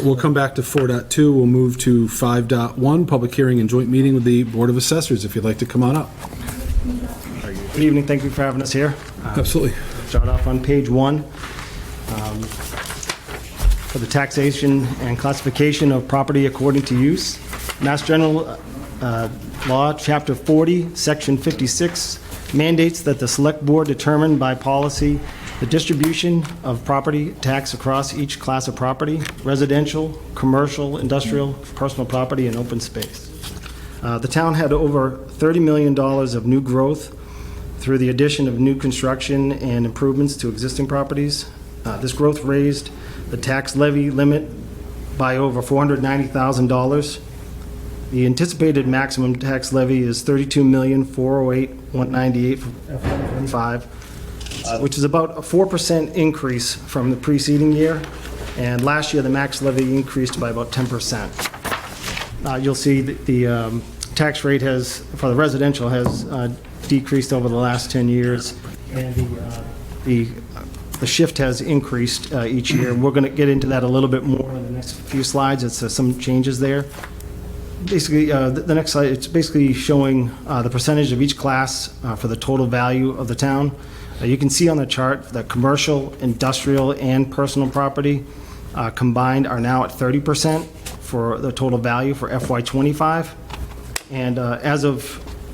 We'll come back to 4.2. We'll move to 5.1, public hearing and joint meeting with the Board of Assessors, if you'd like to come on up. Good evening, thank you for having us here. Absolutely. Start off on page 1. For the taxation and classification of property according to use. Mass General Law, Chapter 40, Section 56, mandates that the Select Board determine by policy the distribution of property tax across each class of property: residential, commercial, industrial, personal property, and open space. The town had over $30 million of new growth through the addition of new construction and improvements to existing properties. This growth raised the tax levy limit by over $490,000. The anticipated maximum tax levy is $32,408,198 for FY25, which is about a 4% increase from the preceding year. And last year, the max levy increased by about 10%. You'll see that the tax rate has, for the residential, has decreased over the last 10 years, and the shift has increased each year. We're going to get into that a little bit more in the next few slides. It's some changes there. Basically, the next slide, it's basically showing the percentage of each class for the total value of the town. You can see on the chart that commercial, industrial, and personal property combined are now at 30% for the total value for FY25. And as of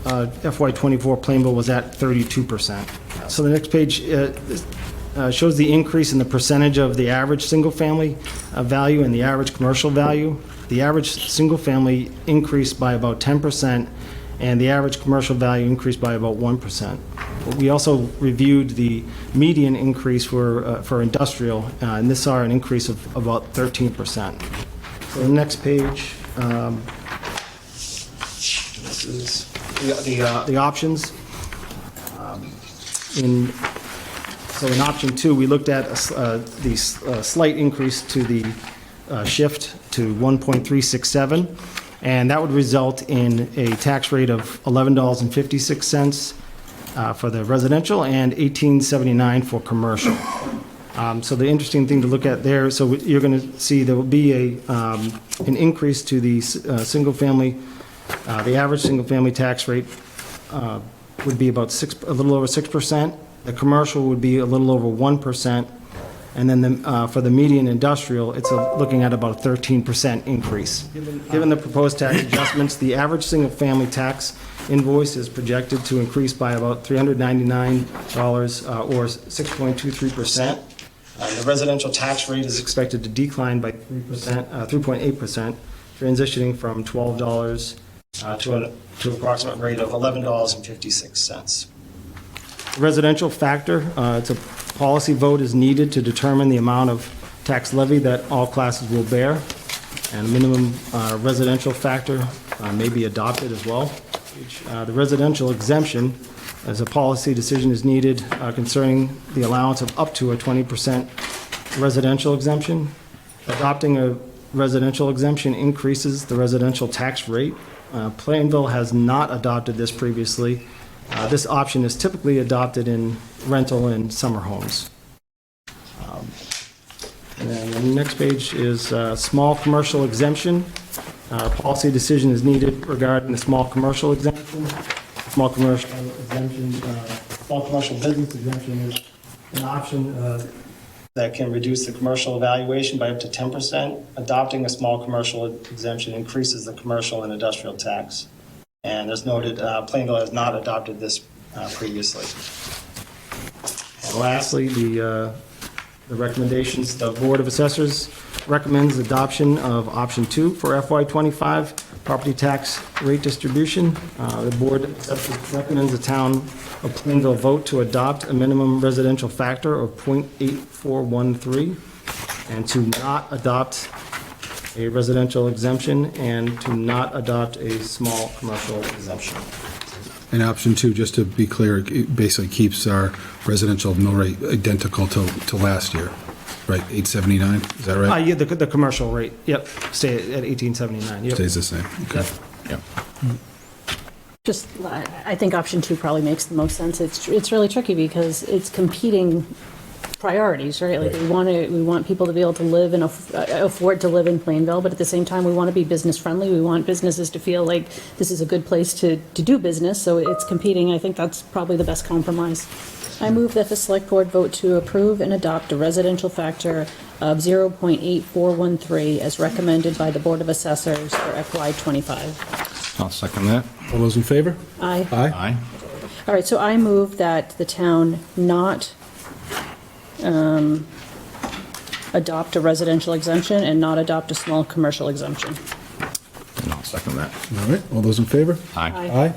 FY24, Plainville was at 32%. So the next page shows the increase in the percentage of the average single-family value and the average commercial value. The average single-family increased by about 10%, and the average commercial value increased by about 1%. We also reviewed the median increase for industrial, and this saw an increase of about 13%. So the next page, this is the options. So in option 2, we looked at the slight increase to the shift to 1.367, and that would result in a tax rate of $11.56 for the residential and $18.79 for commercial. So the interesting thing to look at there, so you're going to see there will be an increase to the single-family. The average single-family tax rate would be about a little over 6%. The commercial would be a little over 1%, and then for the median industrial, it's looking at about a 13% increase. Given the proposed tax adjustments, the average single-family tax invoice is projected to increase by about $399 or 6.23%. The residential tax rate is expected to decline by 3.8%, transitioning from $12 to an approximate rate of $11.56. Residential factor, it's a policy vote is needed to determine the amount of tax levy that all classes will bear, and minimum residential factor may be adopted as well. The residential exemption, as a policy decision is needed concerning the allowance of up to a 20% residential exemption. Adopting a residential exemption increases the residential tax rate. Plainville has not adopted this previously. This option is typically adopted in rental and summer homes. And then the next page is small commercial exemption. Policy decision is needed regarding the small commercial exemption. Small commercial exemption, small commercial business exemption is an option that can reduce the commercial valuation by up to 10%. Adopting a small commercial exemption increases the commercial and industrial tax. And as noted, Plainville has not adopted this previously. And lastly, the recommendations, the Board of Assessors recommends adoption of option 2 for FY25, property tax rate distribution. The Board recommends the town of Plainville vote to adopt a minimum residential factor of 0.8413 and to not adopt a residential exemption and to not adopt a small commercial exemption. And option 2, just to be clear, it basically keeps our residential mill rate identical to last year, right? 879, is that right? Yeah, the commercial rate, yep, stay at 1879. Yep. Stays the same. Okay. Yep. Just, I think option 2 probably makes the most sense. It's really tricky because it's competing priorities, right? Like, we want people to be able to live and afford to live in Plainville, but at the same time, we want to be business friendly. We want businesses to feel like this is a good place to do business, so it's competing. I think that's probably the best compromise. I move that the select board vote to approve and adopt a residential factor of 0.8413 as recommended by the Board of Assessors for FY25. I'll second that. All those in favor? Aye. Aye. Aye. All right, so I move that the town not adopt a residential exemption and not adopt a small commercial exemption. And I'll second that. All right, all those in favor? Aye. Aye. Aye.